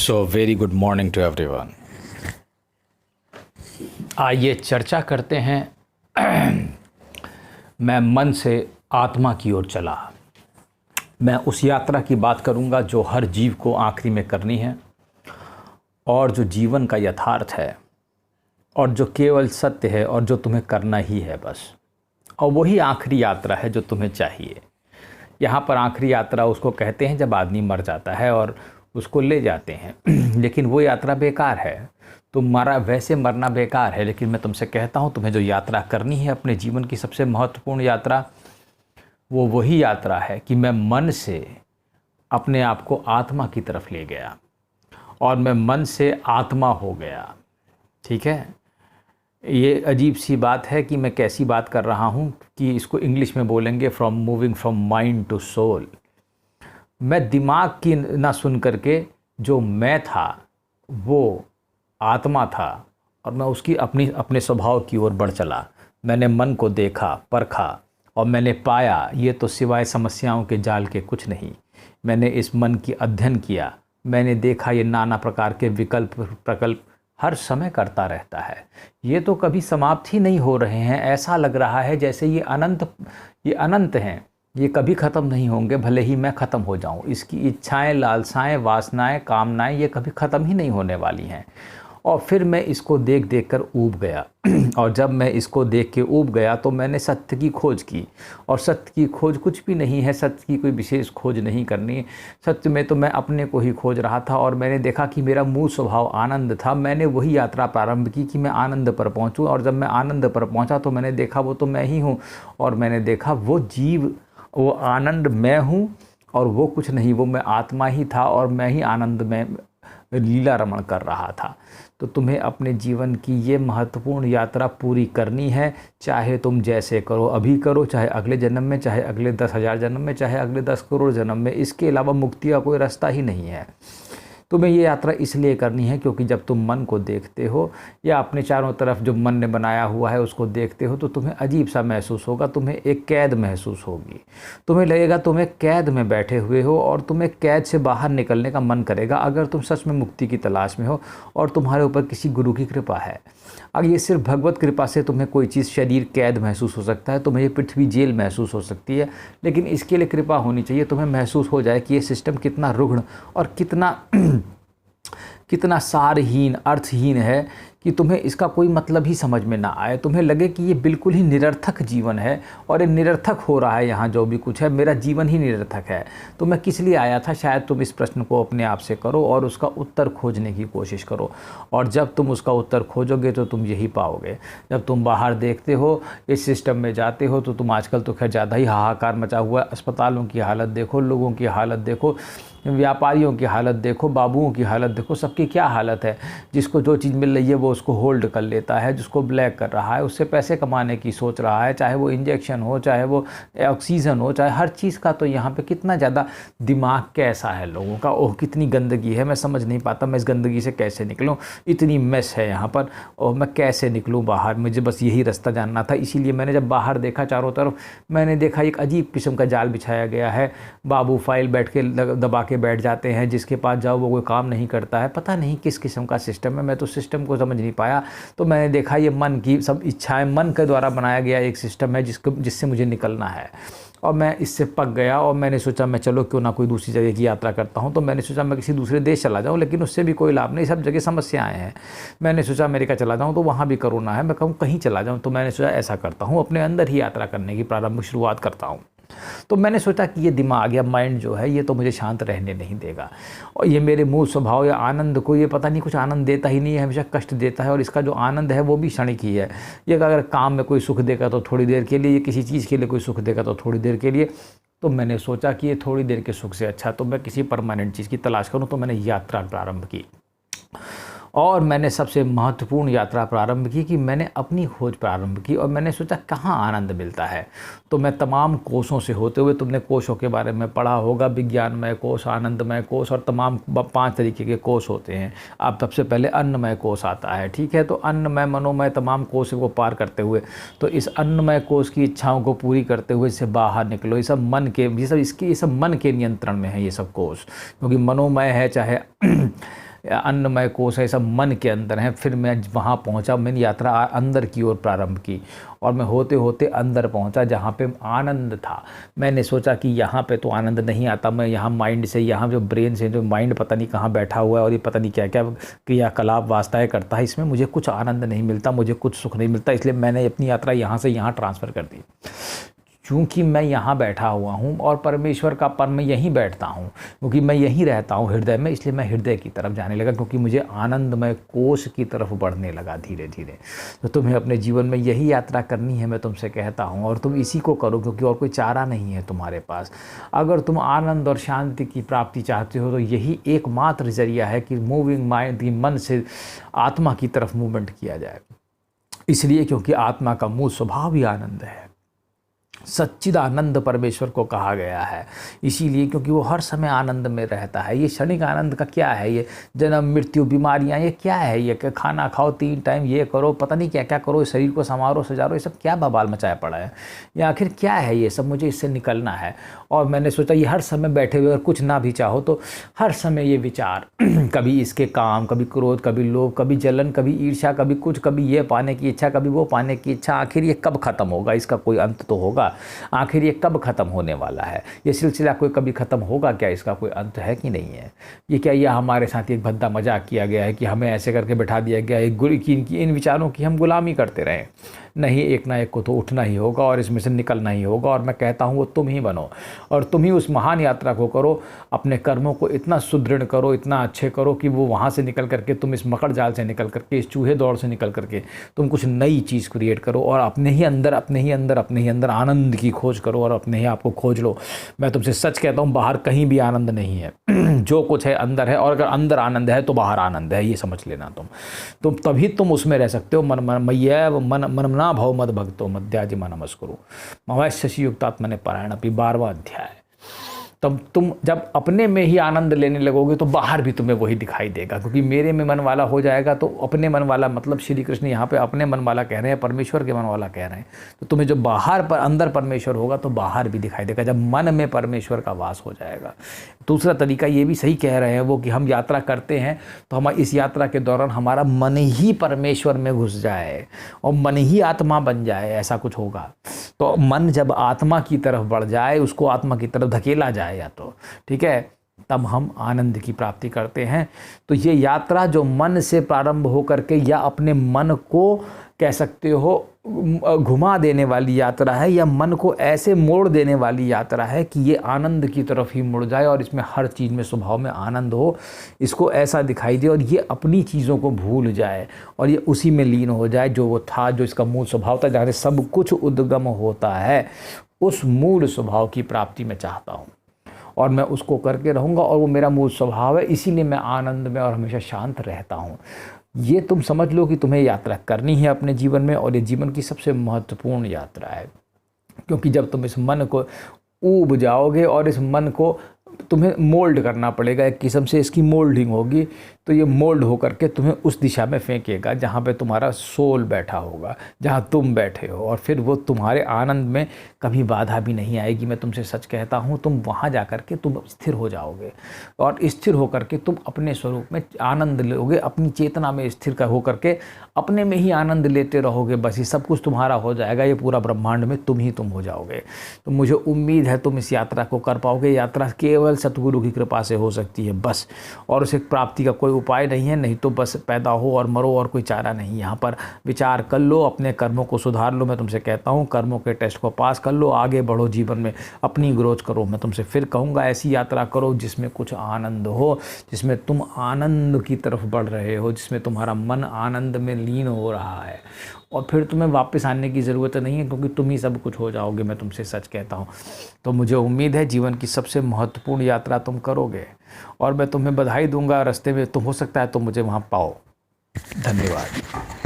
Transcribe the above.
So very good morning to everyone. आइए चर्चा करते हैं। मैं मन से आत्मा की ओर चला। मैं उस यात्रा की बात करूंगा जो हर जीव को आखिरी में करनी है और जो जीवन का यथार्थ है और जो केवल सत्य है और जो तुम्हें करना ही है बस। और वही आखिरी यात्रा है जो तुम्हें चाहिए। यहाँ पर आखिरी यात्रा उसको कहते हैं जब आदमी मर जाता है और उसको ले जाते हैं। लेकिन वो यात्रा बेकार है। वैसे मरना बेकार है, लेकिन मैं तुमसे कहता हूँ तुम्हें जो यात्रा करनी है अपने जीवन की सबसे महत्वपूर्ण यात्रा, वो वही यात्रा है कि मैं मन से अपने आप को आत्मा की तरफ ले गया और मैं मन से आत्मा हो गया। ठीक है, ये अजीब सी बात है कि मैं कैसी बात कर रहा हूँ कि इसको इंग्लिश में बोलेंगे moving from mind to soul. मैं दिमाग की ना सुन करके जो मैं था वो आत्मा था और मैं उसकी अपने स्वभाव की ओर बढ़ चला। मैंने मन को देखा, परखा और मैंने पाया ये तो सिवाय समस्याओं के जाल के कुछ नहीं। मैंने इस मन की अध्ययन किया, मैंने देखा ये नाना प्रकार के विकल्प प्रकल्प हर समय करता रहता है। ये तो कभी समाप्त ही नहीं हो रहे हैं। ऐसा लग रहा है जैसे ये अनंत हैं, ये कभी ख़त्म नहीं होंगे भले ही मैं ख़त्म हो जाऊं। इसकी इच्छाएं, लालसाएं, वासनाएं, कामनाएं ये कभी ख़त्म ही नहीं होने वाली हैं। और फिर मैं इसको देख देख कर ऊब गया। और जब मैं इसको देख के ऊब गया तो मैंने सत्य की खोज की। और सत्य की खोज कुछ भी नहीं है, सत्य की कोई विशेष खोज नहीं करनी। सत्य में तो मैं अपने को ही खोज रहा था और मैंने देखा कि मेरा मूल स्वभाव आनंद था। मैंने वही यात्रा प्रारंभ की कि मैं आनंद पर पहुंचूं। और जब मैं आनंद पर पहुंचा तो मैंने देखा वो तो मैं ही हूँ। और मैंने देखा वो जीव, वो आनंद मैं हूँ और वो कुछ नहीं, वो मैं आत्मा ही था और मैं ही आनंद में लीला रमण कर रहा था। तो तुम्हें अपने जीवन की ये महत्वपूर्ण यात्रा पूरी करनी है। चाहे तुम जैसे करो अभी करो, चाहे अगले जन्म में, चाहे अगले 10,000 जन्म में, चाहे अगले 10 करोड़ जन्म में। इसके अलावा मुक्ति का कोई रास्ता ही नहीं है। तुम्हें ये यात्रा इसलिए करनी है क्योंकि जब तुम मन को देखते हो या अपने चारों तरफ जो मन ने बनाया हुआ है उसको देखते हो तो तुम्हें अजीब सा महसूस होगा। तुम्हें एक कैद महसूस होगी। तुम्हें लगेगा तुम एक कैद में बैठे हुए हो और तुम्हें कैद से बाहर निकलने का मन करेगा अगर तुम सच में मुक्ति की तलाश में हो और तुम्हारे ऊपर किसी गुरु की कृपा है। अब ये सिर्फ भगवत कृपा से तुम्हें कोई चीज़ शरीर कैद महसूस हो सकता है, तुम्हें ये पृथ्वी जेल महसूस हो सकती है, लेकिन इसके लिए कृपा होनी चाहिए। तुम्हें महसूस हो जाए कि ये सिस्टम कितना रुग्ण और कितना सारहीन, अर्थहीन है कि तुम्हें इसका कोई मतलब ही समझ में ना आए। तुम्हें लगे कि ये बिल्कुल ही निरर्थक जीवन है और ये निरर्थक हो रहा है। यहाँ जो भी कुछ है मेरा जीवन ही निरर्थक है। तो मैं किस लिए आया था, शायद तुम इस प्रश्न को अपने आप से करो और उसका उत्तर खोजने की कोशिश करो। और जब तुम उसका उत्तर खोजोगे तो तुम यही पाओगे। जब तुम बाहर देखते हो, इस सिस्टम में जाते हो तो तुम आजकल तो खैर ज़्यादा ही हाहाकार मचा हुआ है। अस्पतालों की हालत देखो, लोगों की हालत देखो, व्यापारियों की हालत देखो, बाबुओं की हालत देखो, सबकी क्या हालत है। जिसको जो चीज़ मिल रही है वो उसको होल्ड कर लेता है, जिसको ब्लैक कर रहा है, उससे पैसे कमाने की सोच रहा है, चाहे वो इंजेक्शन हो, चाहे वो ऑक्सीजन हो, चाहे हर चीज़ का। तो यहाँ पे कितना ज़्यादा दिमाग कैसा है लोगों का। ओह कितनी गंदगी है, मैं समझ नहीं पाता मैं इस गंदगी से कैसे निकलूँ। इतनी मेस है यहाँ पर और मैं कैसे निकलूँ बाहर। मुझे बस यही रास्ता जानना था। इसीलिए मैंने जब बाहर देखा चारों तरफ, मैंने देखा एक अजीब किस्म का जाल बिछाया गया है। बाबू फाइल बैठ के दबा के बैठ जाते हैं, जिसके पास जाओ वो कोई काम नहीं करता है। पता नहीं किस किस्म का सिस्टम है, मैं तो सिस्टम को समझ नहीं पाया। तो मैंने देखा ये मन की सब इच्छाएं, मन के द्वारा बनाया गया एक सिस्टम है जिससे मुझे निकलना है। और मैं इससे पक गया और मैंने सोचा मैं चलो क्यों ना कोई दूसरी जगह की यात्रा करता हूँ। तो मैंने सोचा मैं किसी दूसरे देश चला जाऊँ, लेकिन उससे भी कोई लाभ नहीं, सब जगह समस्याएं हैं। मैंने सोचा अमेरिका चला जाऊँ तो वहाँ भी कोरोना है, मैं कहूँ कहीं चला जाऊँ। तो मैंने सोचा ऐसा करता हूँ, अपने अंदर ही यात्रा करने की प्रारंभिक शुरुआत करता हूँ। तो मैंने सोचा कि ये दिमाग या माइंड जो है ये तो मुझे शांत रहने नहीं देगा और ये मेरे मूल स्वभाव या आनंद को, ये पता नहीं कुछ आनंद देता ही नहीं है, हमेशा कष्ट देता है। और इसका जो आनंद है वो भी क्षणिक ही है। ये अगर काम में कोई सुख देगा तो थोड़ी देर के लिए, ये किसी चीज़ के लिए कोई सुख देगा तो थोड़ी देर के लिए। तो मैंने सोचा कि ये थोड़ी देर के सुख से अच्छा तो मैं किसी परमानेंट चीज़ की तलाश करूँ। तो मैंने यात्रा प्रारंभ की और मैंने सबसे महत्वपूर्ण यात्रा प्रारंभ की कि मैंने अपनी खोज प्रारंभ की और मैंने सोचा कहाँ आनंद मिलता है। तो मैं तमाम कोषों से होते हुए, तुमने कोषों के बारे में पढ़ा होगा, विज्ञानमय कोष, आनंदमय कोष और तमाम 5 तरीके के कोष होते हैं। अब सबसे पहले अन्नमय कोष आता है, ठीक है। तो अन्नमय, मनोमय, तमाम कोष को पार करते हुए, तो इस अन्नमय कोष की इच्छाओं को पूरी करते हुए इससे बाहर निकलो। ये सब मन के, ये सब मन के नियंत्रण में है ये सब कोष, क्योंकि मनोमय है, चाहे अन्नमय कोश है, सब मन के अंदर हैं। फिर मैं वहाँ पहुँचा, मैंने यात्रा अंदर की ओर प्रारंभ की और मैं होते होते अंदर पहुँचा जहाँ पे आनंद था। मैंने सोचा कि यहाँ पे तो आनंद नहीं आता, मैं यहाँ माइंड से, यहाँ जो ब्रेन से जो माइंड पता नहीं कहाँ बैठा हुआ है और ये पता नहीं क्या क्या क्रियाकलाप वास्ताएँ करता है, इसमें मुझे कुछ आनंद नहीं मिलता, मुझे कुछ सुख नहीं मिलता, इसलिए मैंने अपनी यात्रा यहाँ से यहाँ ट्रांसफ़र कर दी। क्योंकि मैं यहाँ बैठा हुआ हूँ और परमेश्वर का पर मैं यहीं बैठता हूँ, क्योंकि मैं यहीं रहता हूँ हृदय में, इसलिए मैं हृदय की तरफ जाने लगा, क्योंकि मुझे आनंदमय कोश की तरफ बढ़ने लगा धीरे धीरे। तो तुम्हें अपने जीवन में यही यात्रा करनी है, मैं तुमसे कहता हूँ, और तुम इसी को करो, क्योंकि और कोई चारा नहीं है तुम्हारे पास। अगर तुम आनंद और शांति की प्राप्ति चाहते हो तो यही एकमात्र जरिया है कि मूविंग माइंड, मन से आत्मा की तरफ मूवमेंट किया जाए। इसलिए क्योंकि आत्मा का मूल स्वभाव ही आनंद है, सच्चिदानंद परमेश्वर को कहा गया है। इसीलिए क्योंकि वो हर समय आनंद में रहता है। ये क्षणिक आनंद का क्या है, ये जन्म मृत्यु बीमारियां, ये क्या है, ये खाना खाओ 3 टाइम, ये करो, पता नहीं क्या क्या करो, शरीर को संवारो सजारो, ये सब क्या बवाल मचाया पड़ा है, ये आखिर क्या है ये सब, मुझे इससे निकलना है। और मैंने सोचा ये हर समय बैठे हुए और कुछ ना भी चाहो तो हर समय ये विचार कभी इसके काम, कभी क्रोध, कभी लोभ, कभी जलन, कभी ईर्ष्या, कभी कुछ, कभी ये पाने की इच्छा, कभी वो पाने की इच्छा, आखिर ये कब ख़त्म होगा, इसका कोई अंत तो होगा। आखिर ये कब ख़त्म होने वाला है, ये सिलसिला कोई कभी ख़त्म होगा क्या, इसका कोई अंत है कि नहीं है। ये क्या, ये हमारे साथ एक भद्दा मजाक किया गया है कि हमें ऐसे करके बैठा दिया गया है कि इन विचारों की हम गुलामी करते रहें। नहीं, एक ना एक को तो उठना ही होगा और इसमें से निकलना ही होगा। और मैं कहता हूँ वो तुम ही बनो और तुम ही उस महान यात्रा को करो। अपने कर्मों को इतना सुदृढ़ करो, इतना अच्छे करो कि वो वहाँ से निकल करके, तुम इस मकड़ जाल से निकल करके, इस चूहे दौड़ से निकल करके तुम कुछ नई चीज़ क्रिएट करो और अपने ही अंदर आनंद की खोज करो और अपने ही आप को खोज लो। मैं तुमसे सच कहता हूँ, बाहर कहीं भी आनंद नहीं है। जो कुछ है अंदर है, और अगर अंदर आनंद है तो बाहर आनंद है, ये समझ लेना। तुम तभी तुम उसमें रह सकते हो। मनमना भव मद भक्तो मध्याजी मन नमस्कुरु मम शशि युक्तात्मने पारायण अपि 12वां अध्याय। तब तुम जब अपने में ही आनंद लेने लगोगे तो बाहर भी तुम्हें वही दिखाई देगा, क्योंकि मेरे में मन वाला हो जाएगा। तो अपने मन वाला मतलब श्री कृष्ण यहाँ पे अपने मन वाला कह रहे हैं, परमेश्वर के मन वाला कह रहे हैं। तो तुम्हें जो बाहर पर अंदर परमेश्वर होगा तो बाहर भी दिखाई देगा, जब मन में परमेश्वर का वास हो जाएगा। दूसरा तरीका ये भी सही कह रहे हैं वो कि हम यात्रा करते हैं तो हम इस यात्रा के दौरान हमारा मन ही परमेश्वर में घुस जाए और मन ही आत्मा बन जाए, ऐसा कुछ होगा। तो मन जब आत्मा की तरफ बढ़ जाए, उसको आत्मा की तरफ धकेला जाए या तो ठीक है, तब हम आनंद की प्राप्ति करते हैं। तो ये यात्रा जो मन से प्रारंभ हो करके या अपने मन को कह सकते हो घुमा देने वाली यात्रा है, या मन को ऐसे मोड़ देने वाली यात्रा है कि ये आनंद की तरफ ही मुड़ जाए और इसमें हर चीज़ में स्वभाव में आनंद हो, इसको ऐसा दिखाई दे और ये अपनी चीज़ों को भूल जाए और ये उसी में लीन हो जाए जो वो था, जो इसका मूल स्वभाव था, जहाँ से सब कुछ उद्गम होता है। उस मूल स्वभाव की प्राप्ति मैं चाहता हूँ और मैं उसको करके रहूँगा और वो मेरा मूल स्वभाव है। इसीलिए मैं आनंद में और हमेशा शांत रहता हूँ। ये तुम समझ लो कि तुम्हें यात्रा करनी है अपने जीवन में, और ये जीवन की सबसे महत्वपूर्ण यात्रा है। क्योंकि जब तुम इस मन को ऊब जाओगे और इस मन को तुम्हें मोल्ड करना पड़ेगा, एक किस्म से इसकी मोल्डिंग होगी, तो ये मोल्ड होकर के तुम्हें उस दिशा में फेंकेगा जहाँ पे तुम्हारा सोल बैठा होगा, जहाँ तुम बैठे हो, और फिर वो तुम्हारे आनंद में कभी बाधा भी नहीं आएगी। मैं तुमसे सच कहता हूँ, तुम वहाँ जा कर के तुम स्थिर हो जाओगे और स्थिर होकर के तुम अपने स्वरूप में आनंद लोगे, अपनी चेतना में स्थिर होकर के अपने में ही आनंद लेते रहोगे। बस ये सब कुछ तुम्हारा हो जाएगा, ये पूरा ब्रह्मांड में तुम ही तुम हो जाओगे। तो मुझे उम्मीद है तुम इस यात्रा को कर पाओगे। यात्रा केवल सतगुरु की कृपा से हो सकती है बस, और उसे प्राप्ति का कोई उपाय नहीं है। नहीं तो बस पैदा हो और मरो, और कोई चारा नहीं। यहाँ पर विचार कर लो, अपने कर्मों को सुधार लो। मैं तुमसे कहता हूँ कर्मों के टेस्ट को पास कर लो, आगे बढ़ो, जीवन में अपनी ग्रोथ करो। मैं तुमसे फिर कहूँगा ऐसी यात्रा करो जिसमें कुछ आनंद हो, जिसमें तुम आनंद की तरफ बढ़ रहे हो, जिसमें तुम्हारा मन आनंद में लीन हो रहा है, और फिर तुम्हें वापस आने की ज़रूरत नहीं है, क्योंकि तुम ही सब कुछ हो जाओगे। मैं तुमसे सच कहता हूँ। तो मुझे उम्मीद है जीवन की सबसे महत्वपूर्ण यात्रा तुम करोगे, और मैं तुम्हें बधाई दूंगा। रास्ते में तुम हो सकता है तो मुझे वहाँ पाओ। धन्यवाद।